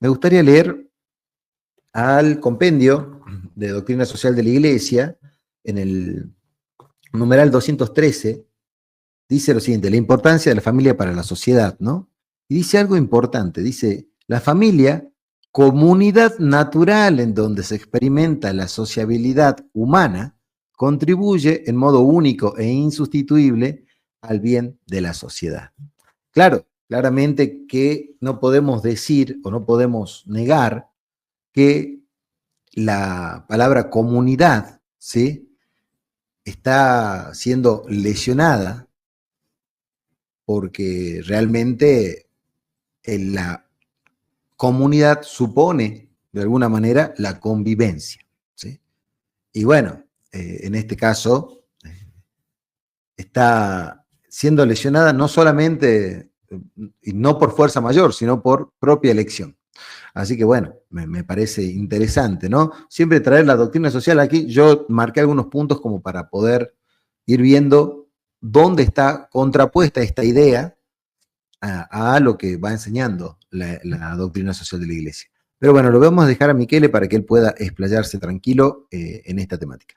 Me gustaría leer al compendio de Doctrina Social de la Iglesia, en el numeral 213, dice lo siguiente: la importancia de la familia para la sociedad, ¿no? Y dice algo importante, dice, la familia, comunidad natural en donde se experimenta la sociabilidad humana, contribuye en modo único e insustituible al bien de la sociedad. Claro, claramente que no podemos decir o no podemos negar que la palabra comunidad, ¿sí?, está siendo lesionada porque realmente la comunidad supone, de alguna manera, la convivencia, ¿sí? Y bueno, en este caso, está siendo lesionada no solamente, y no por fuerza mayor, sino por propia elección. Así que bueno, me parece interesante, ¿no? Siempre traer la doctrina social aquí. Yo marqué algunos puntos como para poder ir viendo dónde está contrapuesta esta idea a lo que va enseñando la doctrina social de la Iglesia. Pero bueno, lo vamos a dejar a Michele para que él pueda explayarse tranquilo en esta temática.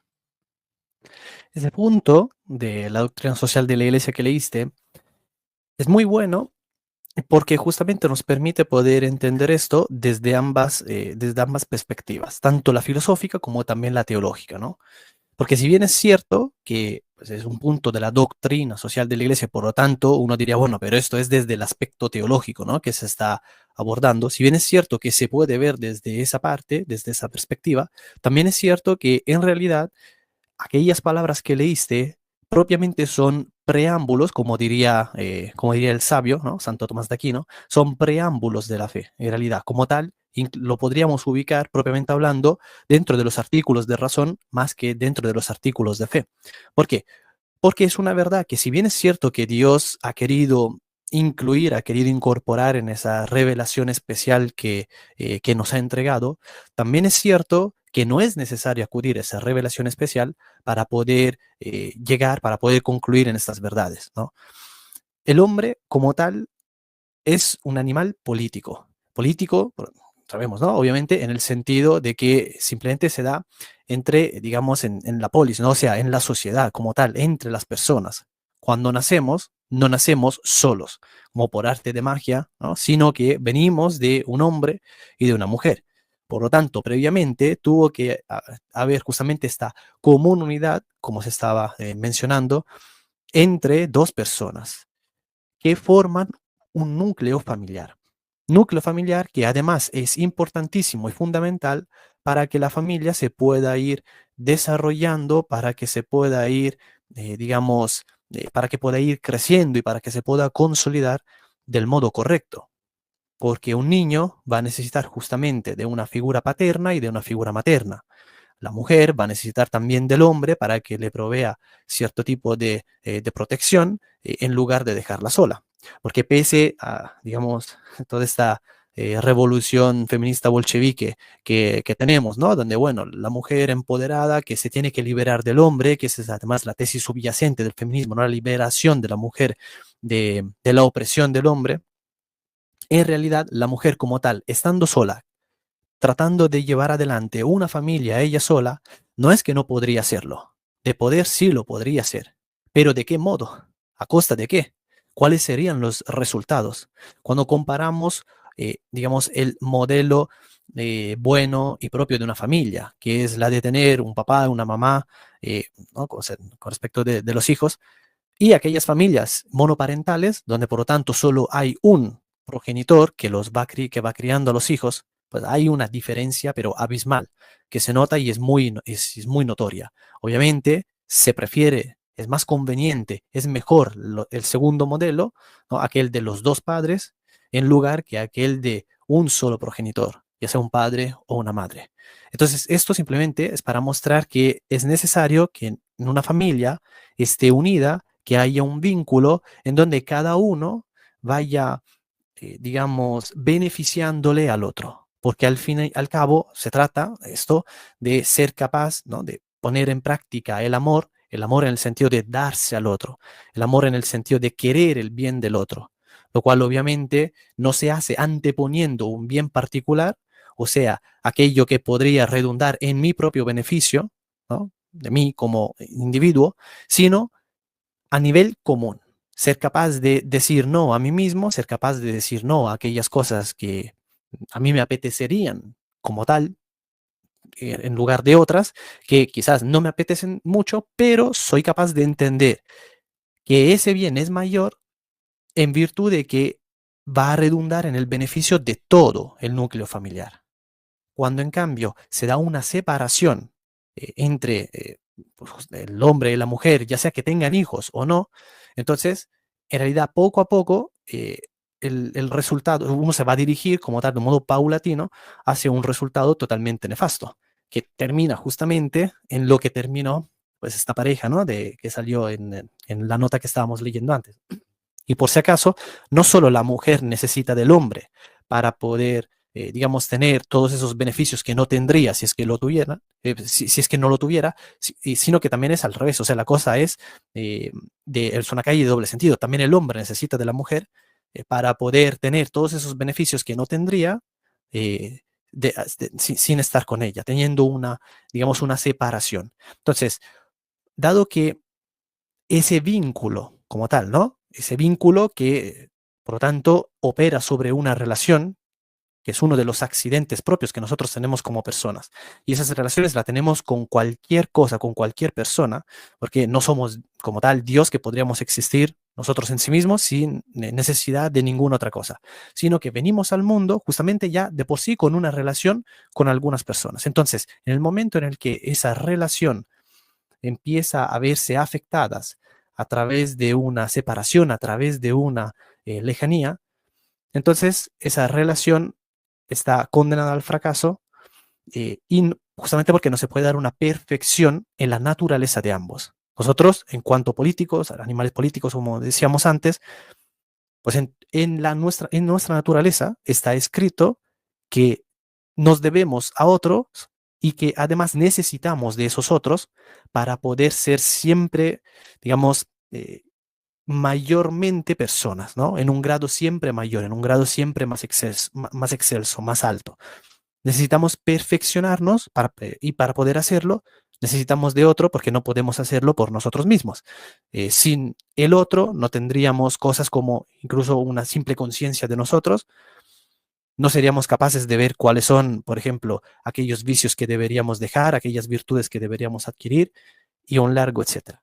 Ese punto de la doctrina social de la Iglesia que leíste es muy bueno porque justamente nos permite poder entender esto desde ambas perspectivas, tanto la filosófica como también la teológica, ¿no? Porque si bien es cierto que pues, es un punto de la doctrina social de la Iglesia, por lo tanto, uno diría, bueno, pero esto es desde el aspecto teológico, ¿no?, que se está abordando. Si bien es cierto que se puede ver desde esa parte, desde esa perspectiva, también es cierto que en realidad aquellas palabras que leíste propiamente son preámbulos, como diría el sabio, ¿no?, Santo Tomás de Aquino, son preámbulos de la fe, en realidad. Como tal, lo podríamos ubicar, propiamente hablando, dentro de los artículos de razón más que dentro de los artículos de fe. ¿Por qué? Porque es una verdad que si bien es cierto que Dios ha querido incluir, ha querido incorporar en esa revelación especial que nos ha entregado, también es cierto que no es necesario acudir a esa revelación especial para poder llegar, para poder concluir en estas verdades, ¿no? El hombre como tal es un animal político. Político, sabemos, ¿no? Obviamente en el sentido de que simplemente se da entre, digamos, en la polis, ¿no? O sea, en la sociedad como tal, entre las personas. Cuando nacemos, no nacemos solos, como por arte de magia, ¿no?, sino que venimos de un hombre y de una mujer. Por lo tanto, previamente tuvo que haber justamente esta común unidad, como se estaba mencionando, entre dos personas que forman un núcleo familiar. Núcleo familiar que además es importantísimo y fundamental para que la familia se pueda ir desarrollando, para que se pueda ir, digamos, para que pueda ir creciendo y para que se pueda consolidar del modo correcto. Porque un niño va a necesitar justamente de una figura paterna y de una figura materna. La mujer va a necesitar también del hombre para que le provea cierto tipo de protección en lugar de dejarla sola. Porque pese a, digamos, toda esta revolución feminista bolchevique que tenemos, ¿no? Donde, bueno, la mujer empoderada que se tiene que liberar del hombre, que esa es además la tesis subyacente del feminismo, ¿no?, la liberación de la mujer de la opresión del hombre. En realidad, la mujer como tal, estando sola, tratando de llevar adelante una familia ella sola, no es que no podría hacerlo. De poder sí lo podría hacer. Pero ¿de qué modo? ¿A costa de qué? ¿Cuáles serían los resultados? Cuando comparamos, digamos, el modelo bueno y propio de una familia, que es la de tener un papá, una mamá, ¿no?, con respecto de los hijos, y aquellas familias monoparentales, donde por lo tanto solo hay un progenitor que que va criando a los hijos, pues hay una diferencia, pero abismal, que se nota y es muy notoria. Obviamente, se prefiere, es más conveniente, es mejor el segundo modelo, ¿no?, aquel de los dos padres, en lugar que aquel de un solo progenitor, ya sea un padre o una madre. Entonces, esto simplemente es para mostrar que es necesario que en una familia esté unida, que haya un vínculo en donde cada uno vaya, digamos, beneficiándole al otro. Porque al fin y al cabo se trata esto de ser capaz, ¿no?, de poner en práctica el amor en el sentido de darse al otro, el amor en el sentido de querer el bien del otro. lo cual obviamente no se hace anteponiendo un bien particular, o sea, aquello que podría redundar en mi propio beneficio, ¿no? De mí como individuo, sino a nivel común. Ser capaz de decir no a mí mismo, ser capaz de decir no a aquellas cosas que a mí me apetecerían como tal, en lugar de otras que quizás no me apetecen mucho, pero soy capaz de entender que ese bien es mayor en virtud de que va a redundar en el beneficio de todo el núcleo familiar. Cuando en cambio se da una separación entre pues, el hombre y la mujer, ya sea que tengan hijos o no, entonces en realidad poco a poco el resultado, uno se va a dirigir como tal de modo paulatino hacia un resultado totalmente nefasto, que termina justamente en lo que terminó pues esta pareja, ¿no? Que salió en la nota que estábamos leyendo antes. Y por si acaso, no solo la mujer necesita del hombre para poder, digamos, tener todos esos beneficios que no tendría si es que lo tuviera, si es que no lo tuviera, sino que también es al revés. O sea, la cosa es, es una calle de doble sentido. También el hombre necesita de la mujer para poder tener todos esos beneficios que no tendría eh, sin estar con ella, teniendo una, digamos, una separación. Entonces, dado que ese vínculo como tal, ¿no? Ese vínculo que, por lo tanto, opera sobre una relación, que es uno de los accidentes propios que nosotros tenemos como personas. Y esas relaciones las tenemos con cualquier cosa, con cualquier persona, porque no somos como tal Dios que podríamos existir nosotros en sí mismos sin necesidad de ninguna otra cosa, sino que venimos al mundo justamente ya de por sí con una relación con algunas personas. Entonces, en el momento en el que esa relación empieza a verse afectadas a través de una separación, a través de una lejanía, entonces esa relación está condenada al fracaso justamente porque no se puede dar una perfección en la naturaleza de ambos. Nosotros, en cuanto políticos, animales políticos, como decíamos antes, pues en nuestra naturaleza está escrito que nos debemos a otros y que además necesitamos de esos otros para poder ser siempre, digamos, mayormente personas, ¿no? En un grado siempre mayor, en un grado siempre más excelso, más alto. Necesitamos perfeccionarnos y para poder hacerlo necesitamos de otro porque no podemos hacerlo por nosotros mismos. Sin el otro no tendríamos cosas como incluso una simple conciencia de nosotros, no seríamos capaces de ver cuáles son, por ejemplo, aquellos vicios que deberíamos dejar, aquellas virtudes que deberíamos adquirir y un largo etcétera.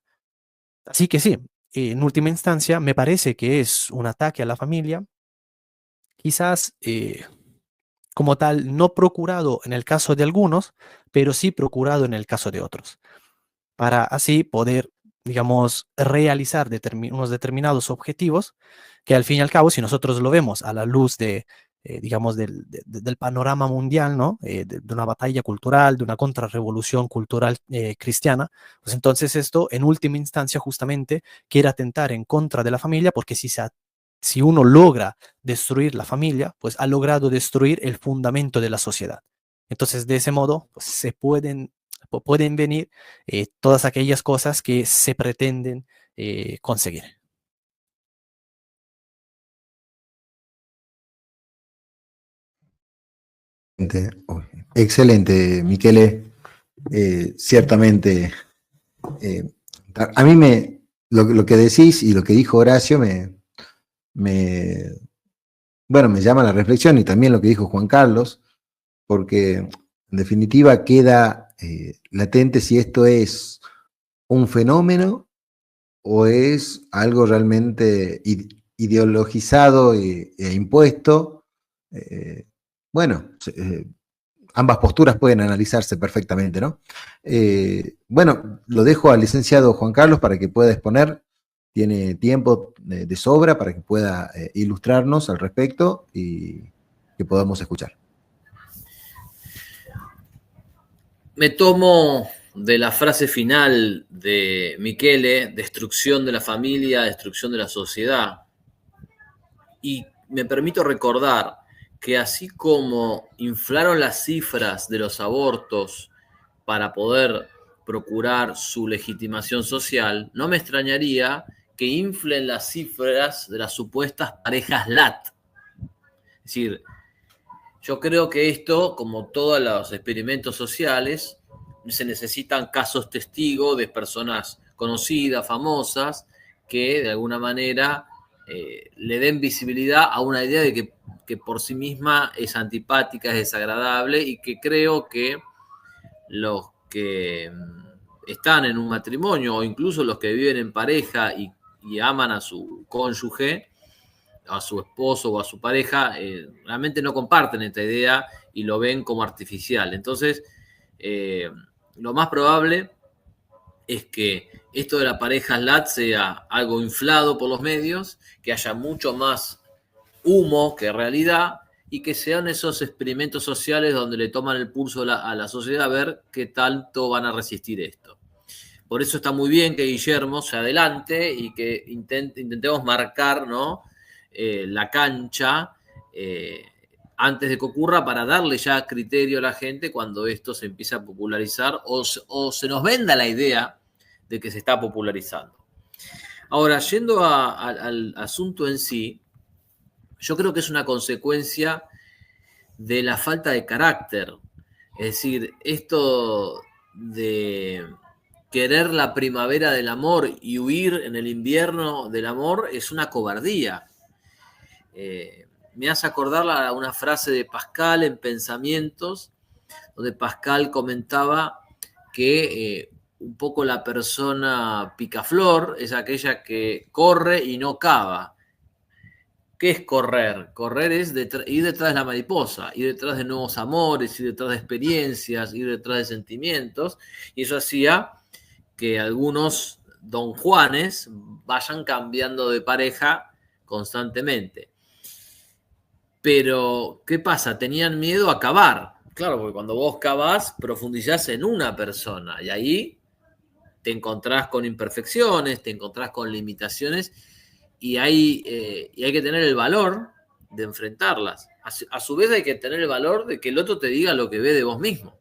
Así que sí, en última instancia me parece que es un ataque a la familia, quizás como tal no procurado en el caso de algunos, pero sí procurado en el caso de otros, para así poder, digamos, realizar unos determinados objetivos que al fin y al cabo, si nosotros lo vemos a la luz digamos, del panorama mundial, ¿no? De una batalla cultural, de una contrarrevolución cultural cristiana, pues entonces esto, en última instancia, justamente, quiere atentar en contra de la familia, porque si uno logra destruir la familia, pues ha logrado destruir el fundamento de la sociedad. Entonces, de ese modo, pues pueden venir todas aquellas cosas que se pretenden conseguir. Uy, excelente, Michele. Ciertamente, eh, a mí lo que decís y lo que dijo Horacio me, bueno, me llama a la reflexión y también lo que dijo Juan Carlos, porque en definitiva queda latente si esto es un fenómeno o es algo realmente ideologizado e impuesto. Eh, bueno, ambas posturas pueden analizarse perfectamente, ¿no? Bueno, lo dejo al licenciado Juan Carlos para que pueda exponer. Tiene tiempo de sobra para que pueda ilustrarnos al respecto y que podamos escuchar. Me tomo de la frase final de Michele, destrucción de la familia, destrucción de la sociedad, y me permito recordar que así como inflaron las cifras de los abortos para poder procurar su legitimación social, no me extrañaría que inflen las cifras de las supuestas parejas LAT. Es decir, yo creo que esto, como todos los experimentos sociales, se necesitan casos testigos de personas conocidas, famosas, que de alguna manera le den visibilidad a una idea de que por sí misma es antipática, es desagradable, y que creo que los que están en un matrimonio o incluso los que viven en pareja y aman a su cónyuge, a su esposo o a su pareja, realmente no comparten esta idea y lo ven como artificial. Entonces, lo más probable es que esto de la pareja LAT sea algo inflado por los medios, que haya mucho más humo que realidad, y que sean esos experimentos sociales donde le toman el pulso a la sociedad a ver qué tanto van a resistir esto. Por eso está muy bien que Guillermo se adelante y que intentemos marcar, ¿no?, la cancha antes de que ocurra, para darle ya criterio a la gente cuando esto se empiece a popularizar o se nos venda la idea de que se está popularizando. Ahora, yendo al asunto en sí, yo creo que es una consecuencia de la falta de carácter. Es decir, esto de querer la primavera del amor y huir en el invierno del amor es una cobardía. Me hace acordar a una frase de Pascal en Pensamientos, donde Pascal comentaba que un poco la persona picaflor es aquella que corre y no cava. ¿Qué es correr? Correr es ir detrás de la mariposa, ir detrás de nuevos amores, ir detrás de experiencias, ir detrás de sentimientos, y eso hacía que algunos don Juanes vayan cambiando de pareja constantemente. Pero, ¿qué pasa? Tenían miedo a cavar. Claro, porque cuando vos cavás, profundizás en una persona y ahí te encontrás con imperfecciones, te encontrás con limitaciones y hay que tener el valor de enfrentarlas. A su vez hay que tener el valor de que el otro te diga lo que ve de vos mismo.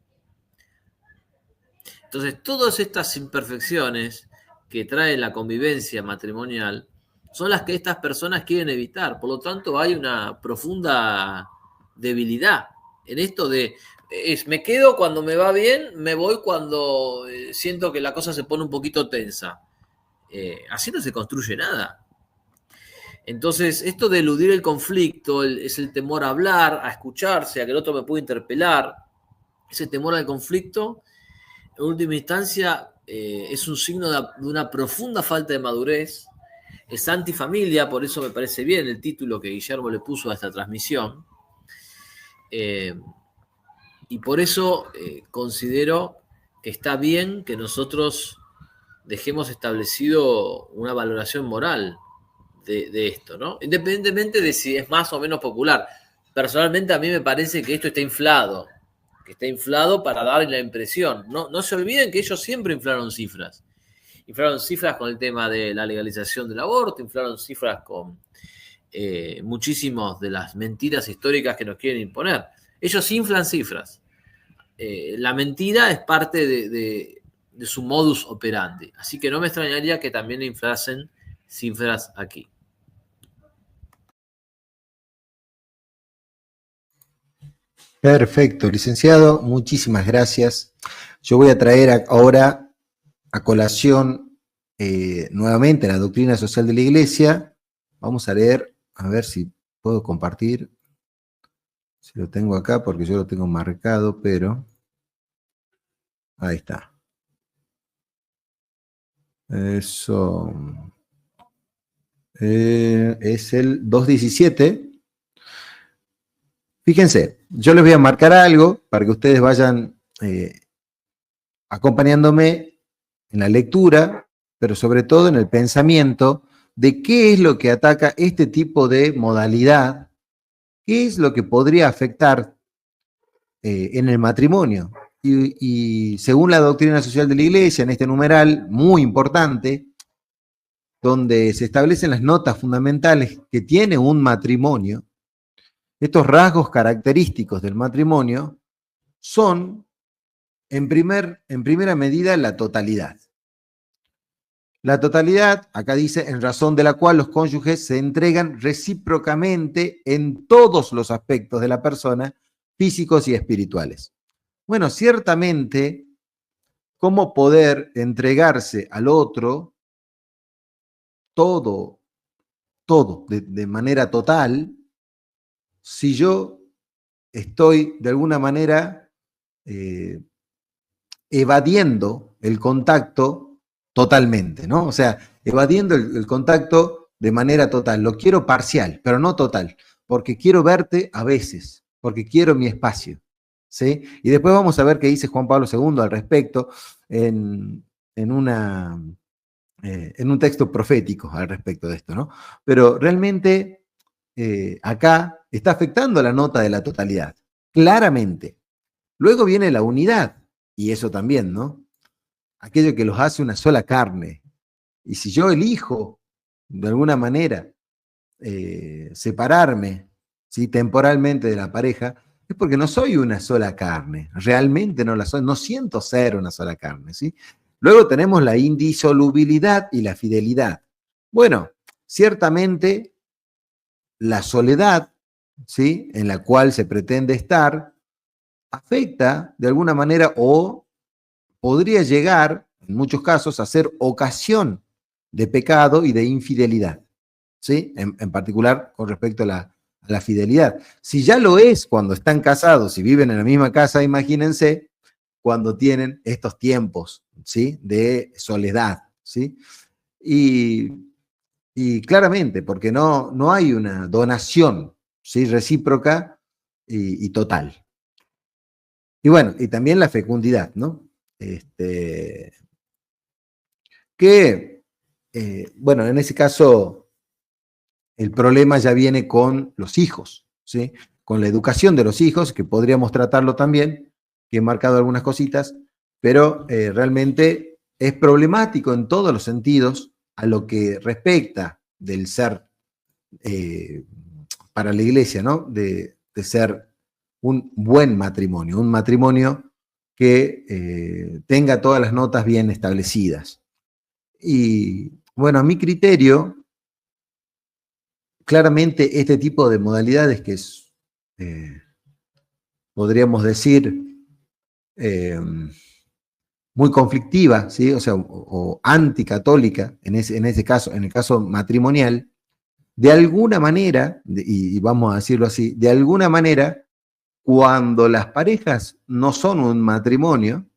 Entonces, todas estas imperfecciones que trae la convivencia matrimonial son las que estas personas quieren evitar. Por lo tanto, hay una profunda debilidad en esto de me quedo cuando me va bien, me voy cuando siento que la cosa se pone un poquito tensa. Así no se construye nada. Entonces, esto de eludir el conflicto es el temor a hablar, a escucharse, a que el otro me pueda interpelar. Ese temor al conflicto, en última instancia, es un signo de una profunda falta de madurez. Es antifamilia, por eso me parece bien el título que Guillermo le puso a esta transmisión. Y por eso considero que está bien que nosotros dejemos establecido una valoración moral de esto, ¿no? Independientemente de si es más o menos popular. Personalmente a mí me parece que esto está inflado, para dar la impresión. No se olviden que ellos siempre inflaron cifras. Inflaron cifras con el tema de la legalización del aborto, inflaron cifras con muchísimas de las mentiras históricas que nos quieren imponer. Ellos inflan cifras. La mentira es parte de su modus operandi. Así que no me extrañaría que también inflasen cifras aquí. Perfecto, licenciado, muchísimas gracias. Yo voy a traer ahora a colación nuevamente la doctrina social de la Iglesia. Vamos a leer, a ver si puedo compartir. Si lo tengo acá, porque yo lo tengo marcado, pero ahí está. Eso es el 217. Fíjense, yo les voy a marcar algo para que ustedes vayan acompañándome en la lectura, pero sobre todo en el pensamiento de qué es lo que ataca este tipo de modalidad, qué es lo que podría afectar en el matrimonio. Y según la doctrina social de la Iglesia, en este numeral muy importante, donde se establecen las notas fundamentales que tiene un matrimonio, estos rasgos característicos del matrimonio son, en primera medida, la totalidad. La totalidad, acá dice, en razón de la cual los cónyuges se entregan recíprocamente en todos los aspectos de la persona, físicos y espirituales. Bueno, ciertamente, ¿cómo poder entregarse al otro todo de manera total si yo estoy de alguna manera evadiendo el contacto totalmente, ¿no? O sea, evadiendo el contacto de manera total. Lo quiero parcial, pero no total, porque quiero verte a veces, porque quiero mi espacio, ¿sí? Y después vamos a ver qué dice Juan Pablo II al respecto en un texto profético al respecto de esto, ¿no? Pero realmente acá está afectando la nota de la totalidad, claramente. Luego viene la unidad, y eso también, ¿no? Aquello que los hace una sola carne. Y si yo elijo, de alguna manera, separarme, ¿sí? Temporalmente de la pareja, es porque no soy una sola carne. Realmente no la soy, no siento ser una sola carne, ¿sí? Luego tenemos la indisolubilidad y la fidelidad. Bueno, ciertamente la soledad, ¿sí? En la cual se pretende estar, afecta de alguna manera o podría llegar, en muchos casos, a ser ocasión de pecado y de infidelidad, ¿sí? En particular con respecto a la fidelidad. Si ya lo es cuando están casados y viven en la misma casa, imagínense cuando tienen estos tiempos, ¿sí? De soledad, ¿sí? Y, y claramente, porque no hay una donación, ¿sí? Recíproca y total. Y bueno, y también la fecundidad, ¿no? Bueno, en ese caso, el problema ya viene con los hijos, ¿sí? Con la educación de los hijos, que podríamos tratarlo también, que he marcado algunas cositas, pero realmente es problemático en todos los sentidos a lo que respecta del ser para la iglesia, ¿no? De ser un buen matrimonio, un matrimonio que tenga todas las notas bien establecidas. Y bueno, a mi criterio, claramente este tipo de modalidades que es, podríamos decir, muy conflictiva, ¿sí? O sea, o anticatólica, en ese caso, en el caso matrimonial, de alguna manera, y vamos a decirlo así, de alguna manera, cuando las parejas no son un matrimonio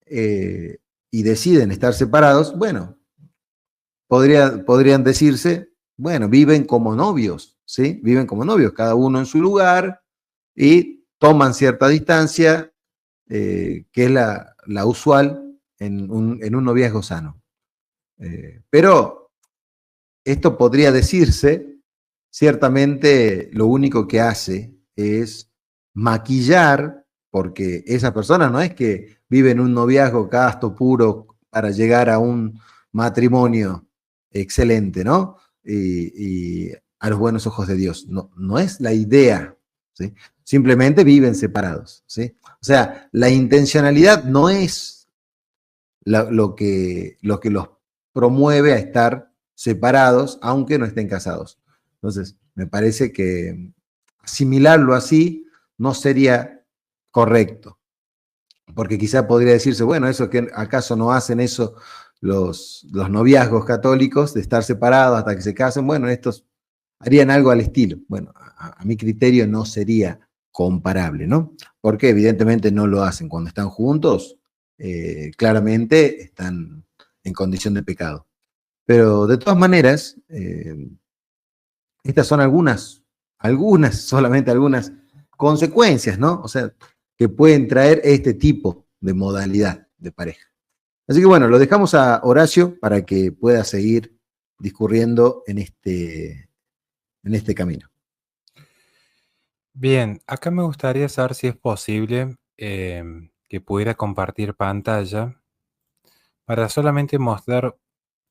y deciden estar separados, bueno, podrían decirse, bueno, viven como novios, ¿sí? Viven como novios, cada uno en su lugar y toman cierta distancia, que es la usual en un noviazgo sano. Pero esto podría decirse, ciertamente lo único que hace es maquillar, porque esa persona no es que vive en un noviazgo casto, puro, para llegar a un matrimonio excelente, ¿no? Y a los buenos ojos de Dios. No es la idea, ¿sí? Simplemente viven separados, ¿sí? O sea, la intencionalidad no es lo que los promueve a estar separados, aunque no estén casados. Entonces, me parece que asimilarlo así no sería correcto, porque quizá podría decirse, bueno, eso que acaso no hacen eso los noviazgos católicos, de estar separados hasta que se casen, bueno, estos harían algo al estilo. Bueno, a mi criterio no sería comparable, ¿no? Porque evidentemente no lo hacen. Cuando están juntos, claramente están en condición de pecado. Pero de todas maneras, estas son solamente algunas consecuencias, ¿no? O sea, que pueden traer este tipo de modalidad de pareja. Así que bueno, lo dejamos a Horacio para que pueda seguir discurriendo en este camino. Bien, acá me gustaría saber si es posible que pudiera compartir pantalla para solamente mostrar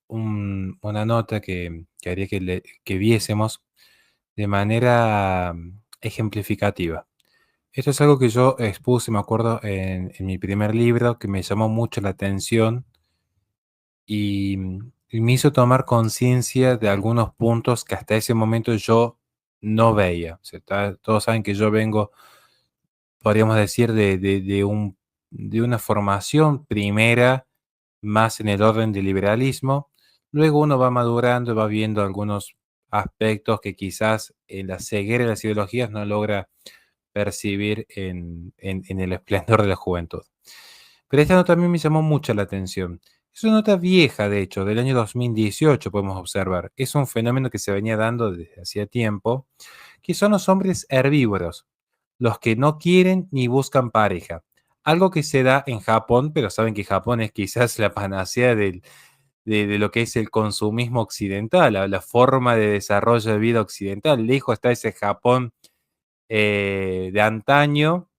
una nota que haría que viésemos de manera ejemplificativa. Esto es algo que yo expuse, me acuerdo, en mi primer libro, que me llamó mucho la atención y me hizo tomar conciencia de algunos puntos que hasta ese momento yo no veía. O sea, todos saben que yo vengo, podríamos decir, de una formación primera más en el orden del liberalismo. Luego uno va madurando y va viendo algunos aspectos que quizás en la ceguera de las ideologías no logra percibir en el esplendor de la juventud. Pero esta nota a mí me llamó mucho la atención. Es una nota vieja, de hecho, del año 2018 podemos observar. Es un fenómeno que se venía dando desde hacía tiempo, que son los hombres herbívoros, los que no quieren ni buscan pareja. Algo que se da en Japón, pero saben que Japón es quizás la panacea de lo que es el consumismo occidental, la forma de desarrollo de vida occidental. Lejos está ese Japón de antaño.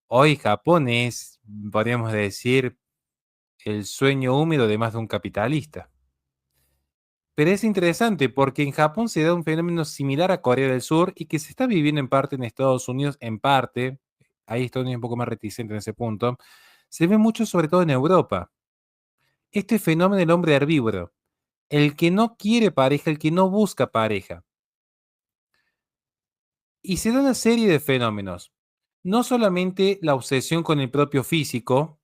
Hoy Japón es, podríamos decir, el sueño húmedo de más de un capitalista. Pero es interesante porque en Japón se da un fenómeno similar a Corea del Sur y que se está viviendo en parte en Estados Unidos, en parte, ahí Estados Unidos es un poco más reticente en ese punto, se ve mucho sobre todo en Europa. Este fenómeno del hombre herbívoro, el que no quiere pareja, el que no busca pareja. Y se da una serie de fenómenos. No solamente la obsesión con el propio físico,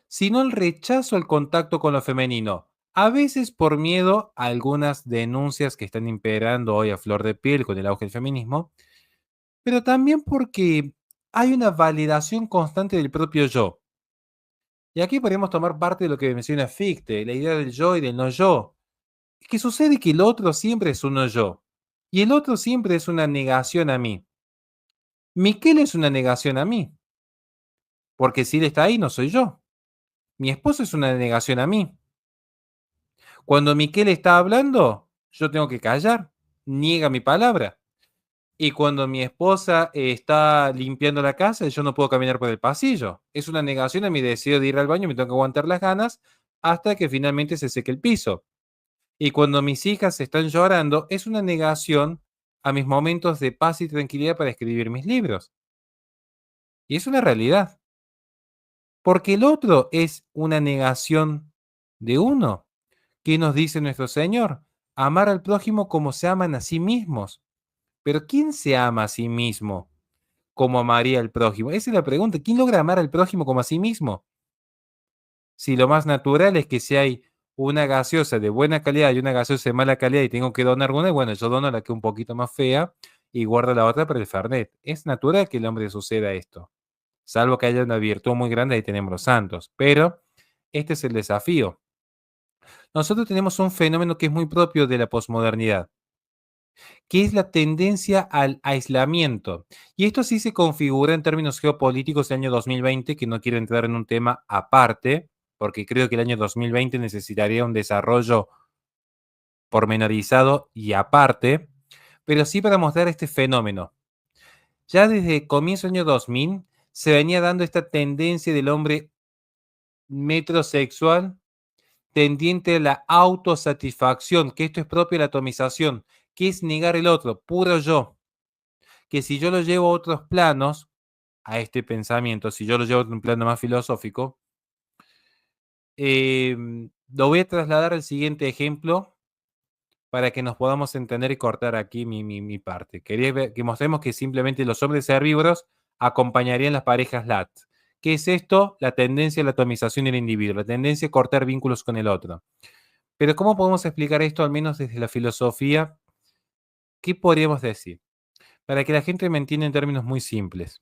sino el rechazo al contacto con lo femenino. A veces por miedo a algunas denuncias que están imperando hoy a flor de piel con el auge del feminismo, pero también porque hay una validación constante del propio yo. Y aquí podemos tomar parte de lo que menciona Fichte, la idea del yo y del no yo. Es que sucede que el otro siempre es un no yo, y el otro siempre es una negación a mí. Miquel es una negación a mí, porque si él está ahí no soy yo. Mi esposo es una negación a mí. Cuando Miquel está hablando, yo tengo que callar, niega mi palabra. Y cuando mi esposa está limpiando la casa, yo no puedo caminar por el pasillo. Es una negación a mi deseo de ir al baño, me tengo que aguantar las ganas hasta que finalmente se seque el piso. Y cuando mis hijas están llorando, es una negación a mis momentos de paz y tranquilidad para escribir mis libros. Y es una realidad. Porque el otro es una negación de uno. ¿Qué nos dice nuestro Señor? Amar al prójimo como se aman a sí mismos. Pero ¿quién se ama a sí mismo como amaría al prójimo? Esa es la pregunta. ¿Quién logra amar al prójimo como a sí mismo? Si lo más natural es que si hay una gaseosa de buena calidad y una gaseosa de mala calidad y tengo que donar una, bueno, yo dono la que es un poquito más fea y guardo la otra para el Fernet. Es natural que el hombre suceda esto. Salvo que haya una virtud muy grande, ahí tenemos los santos. Pero este es el desafío. Nosotros tenemos un fenómeno que es muy propio de la posmodernidad, que es la tendencia al aislamiento. Y esto sí se configura en términos geopolíticos del año 2020, que no quiero entrar en un tema aparte, porque creo que el año 2020 necesitaría un desarrollo pormenorizado y aparte, pero sí para mostrar este fenómeno. Ya desde comienzo del año 2000 se venía dando esta tendencia del hombre metrosexual tendiente a la autosatisfacción, que esto es propio de la atomización, que es negar el otro, puro yo. Que si yo lo llevo a otros planos, a este pensamiento, si yo lo llevo a un plano más filosófico, lo voy a trasladar al siguiente ejemplo para que nos podamos entender y cortar aquí mi parte. Quería que mostremos que simplemente los hombres herbívoros acompañarían las parejas LAT. ¿Qué es esto? La tendencia a la atomización del individuo, la tendencia a cortar vínculos con el otro. Pero ¿cómo podemos explicar esto, al menos desde la filosofía? ¿Qué podríamos decir? Para que la gente me entienda en términos muy simples.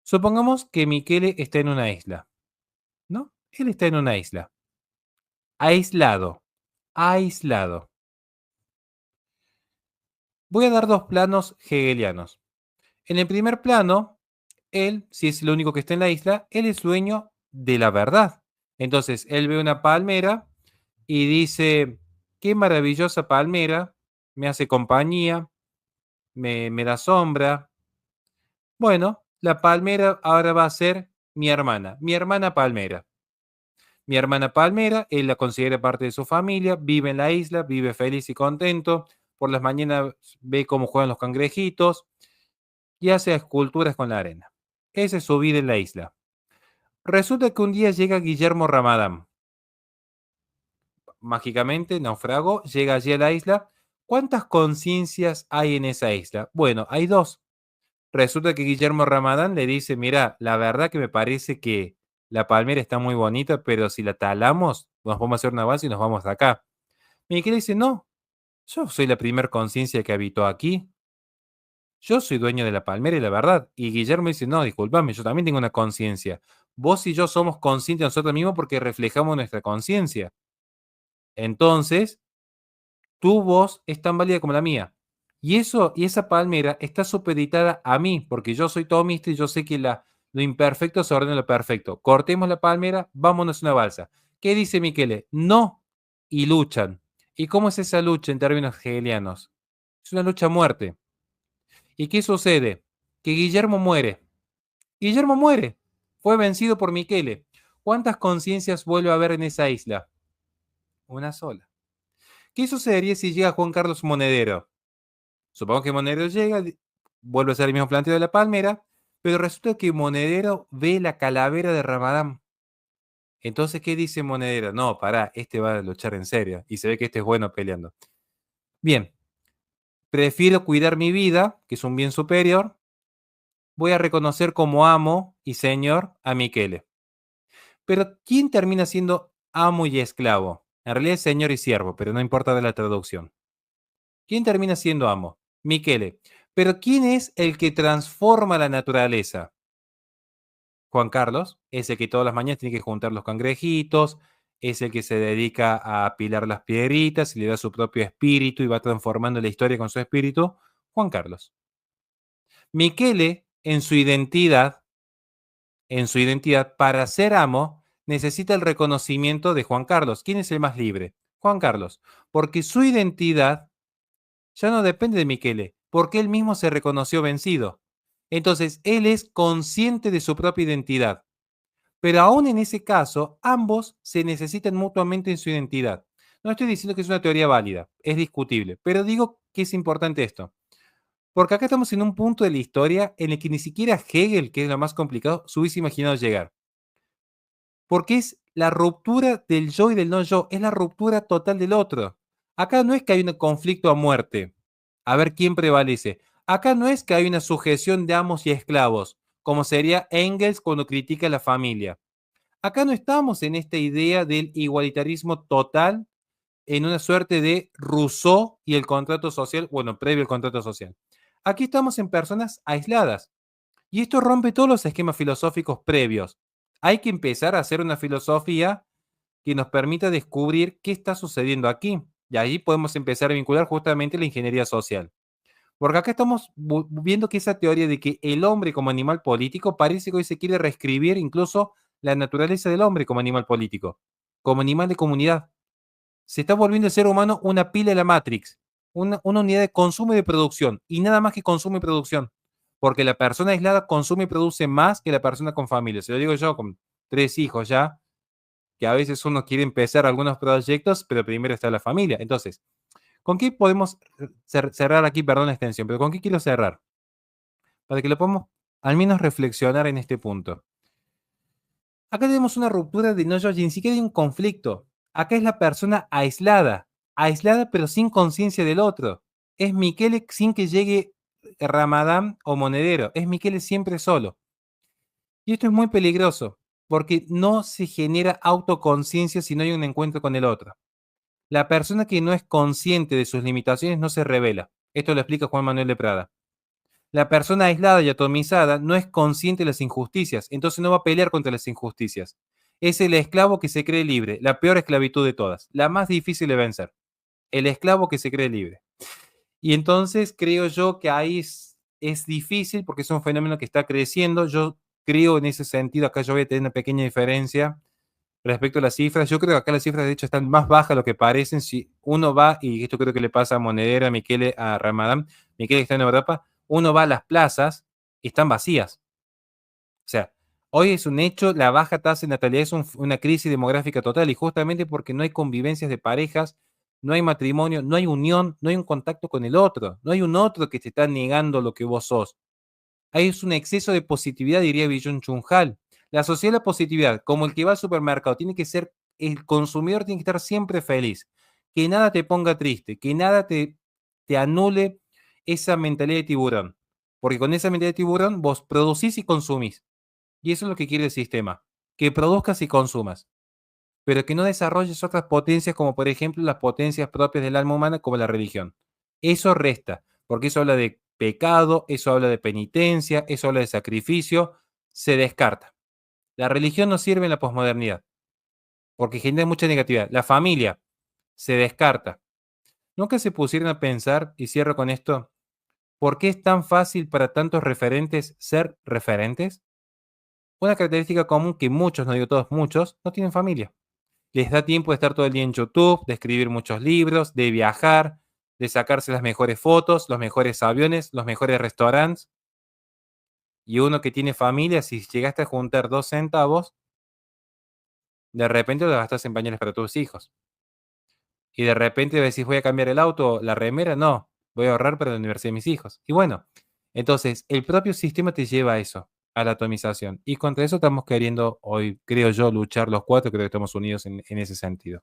Supongamos que Michele está en una isla, ¿no? Él está en una isla. Aislado. Aislado. Voy a dar dos planos hegelianos. En el primer plano, él, si es el único que está en la isla, él es dueño de la verdad. Entonces, él ve una palmera y dice, qué maravillosa palmera, me hace compañía, me da sombra. Bueno, la palmera ahora va a ser mi hermana palmera. Mi hermana palmera, él la considera parte de su familia, vive en la isla, vive feliz y contento. Por las mañanas ve cómo juegan los cangrejitos y hace esculturas con la arena. Esa es su vida en la isla. Resulta que un día llega Guillermo Ramadán. mágicamente naufragó, llega allí a la isla. ¿Cuántas conciencias hay en esa isla? Bueno, hay dos. Resulta que Guillermo Ramadán le dice, mira, la verdad que me parece que la palmera está muy bonita, pero si la talamos, nos vamos a hacer una balsa y nos vamos de acá. Miquel dice, no, yo soy la primer conciencia que habitó aquí. Yo soy dueño de la palmera y la verdad. Y Guillermo dice, no, discúlpame, yo también tengo una conciencia. Vos y yo somos conscientes de nosotros mismos porque reflejamos nuestra conciencia. Entonces, tu voz es tan válida como la mía. Y esa palmera está supeditada a mí, porque yo soy tomista y yo sé que lo imperfecto se ordena lo perfecto. Cortemos la palmera, vámonos a una balsa. ¿Qué dice Michele? No, y luchan. ¿Y cómo es esa lucha en términos hegelianos? Es una lucha a muerte. ¿Y qué sucede? Que Guillermo muere. Guillermo muere. Fue vencido por Michele. ¿Cuántas conciencias vuelve a haber en esa isla? Una sola. ¿Qué sucedería si llega Juan Carlos Monedero? Supongamos que Monedero llega, vuelve a ser el mismo planteo de la palmera, pero resulta que Monedero ve la calavera de Ramadán. Entonces, ¿qué dice Monedero? No, pará, este va a luchar en serio. Y se ve que este es bueno peleando. Bien, prefiero cuidar mi vida, que es un bien superior. Voy a reconocer como amo y señor a Michele. Pero, ¿quién termina siendo amo y esclavo? En realidad es señor y siervo, pero no importa de la traducción. ¿Quién termina siendo amo? Michele. Pero ¿quién es el que transforma la naturaleza? Juan Carlos es el que todas las mañanas tiene que juntar los cangrejitos, es el que se dedica a apilar las piedritas y le da su propio espíritu y va transformando la historia con su espíritu. Juan Carlos. Michele, en su identidad, para ser amo, necesita el reconocimiento de Juan Carlos. ¿Quién es el más libre? Juan Carlos. Porque su identidad ya no depende de Michele, porque él mismo se reconoció vencido. Entonces, él es consciente de su propia identidad. Pero aún en ese caso, ambos se necesitan mutuamente en su identidad. No estoy diciendo que es una teoría válida, es discutible, pero digo que es importante esto. Porque acá estamos en un punto de la historia en el que ni siquiera Hegel, que es lo más complicado, se hubiese imaginado llegar. Porque es la ruptura del yo y del no yo, es la ruptura total del otro. Acá no es que hay un conflicto a muerte, a ver quién prevalece. Acá no es que hay una sujeción de amos y esclavos, como sería Engels cuando critica a la familia. Acá no estamos en esta idea del igualitarismo total, en una suerte de Rousseau y el contrato social, bueno, previo al contrato social. Aquí estamos en personas aisladas. Y esto rompe todos los esquemas filosóficos previos. Hay que empezar a hacer una filosofía que nos permita descubrir qué está sucediendo aquí. Y ahí podemos empezar a vincular justamente la ingeniería social. Porque acá estamos viendo que esa teoría de que el hombre como animal político parece que hoy se quiere reescribir incluso la naturaleza del hombre como animal político, como animal de comunidad. Se está volviendo el ser humano una pila de la Matrix, una unidad de consumo y de producción, y nada más que consumo y producción. Porque la persona aislada consume y produce más que la persona con familia. Se lo digo yo, con 3 hijos ya, que a veces uno quiere empezar algunos proyectos, pero primero está la familia. Entonces, ¿con qué podemos cerrar aquí? Perdón la extensión, pero ¿con qué quiero cerrar? Para que lo podamos al menos reflexionar en este punto. Acá tenemos una ruptura de no yo, ni siquiera hay un conflicto. Acá es la persona aislada pero sin conciencia del otro. Es Michele sin que llegue Ramadán o Monedero. Es Michele siempre solo. Y esto es muy peligroso, porque no se genera autoconciencia si no hay un encuentro con el otro. La persona que no es consciente de sus limitaciones no se revela. Esto lo explica Juan Manuel de Prada. La persona aislada y atomizada no es consciente de las injusticias, entonces no va a pelear contra las injusticias. Es el esclavo que se cree libre, la peor esclavitud de todas, la más difícil de vencer. El esclavo que se cree libre. Y entonces creo yo que ahí es difícil porque es un fenómeno que está creciendo. Yo creo en ese sentido, acá yo voy a tener una pequeña diferencia respecto a las cifras. Yo creo que acá las cifras de hecho están más bajas de lo que parecen. Si uno va, y esto creo que le pasa a Monedero, a Michele, a Ramadán, Michele está en Europa, uno va a las plazas y están vacías. O sea, hoy es un hecho, la baja tasa de natalidad es una crisis demográfica total y justamente porque no hay convivencias de parejas, no hay matrimonio, no hay unión, no hay un contacto con el otro, no hay un otro que te está negando lo que vos sos. Ahí es un exceso de positividad, diría Byung-Chul Han. La sociedad de la positividad, como el que va al supermercado, tiene que ser el consumidor tiene que estar siempre feliz, que nada te ponga triste, que nada te anule esa mentalidad de tiburón, porque con esa mentalidad de tiburón vos producís y consumís, y eso es lo que quiere el sistema, que produzcas y consumas, pero que no desarrolles otras potencias como por ejemplo las potencias propias del alma humana como la religión. Eso resta, porque eso habla de pecado, eso habla de penitencia, eso habla de sacrificio, se descarta. La religión no sirve en la posmodernidad, porque genera mucha negatividad. La familia se descarta. Nunca se pusieron a pensar, y cierro con esto, ¿por qué es tan fácil para tantos referentes ser referentes? Una característica común que muchos, no digo todos, muchos, no tienen familia. Les da tiempo de estar todo el día en YouTube, de escribir muchos libros, de viajar, de sacarse las mejores fotos, los mejores aviones, los mejores restaurantes. Y uno que tiene familia, si llegaste a juntar 2 centavos, de repente lo gastas en pañales para tus hijos. Y de repente decís, voy a cambiar el auto, la remera, no, voy a ahorrar para la universidad de mis hijos. Y bueno, entonces el propio sistema te lleva a eso, a la atomización. Y contra eso estamos queriendo hoy, creo yo, luchar los cuatro, creo que estamos unidos en ese sentido.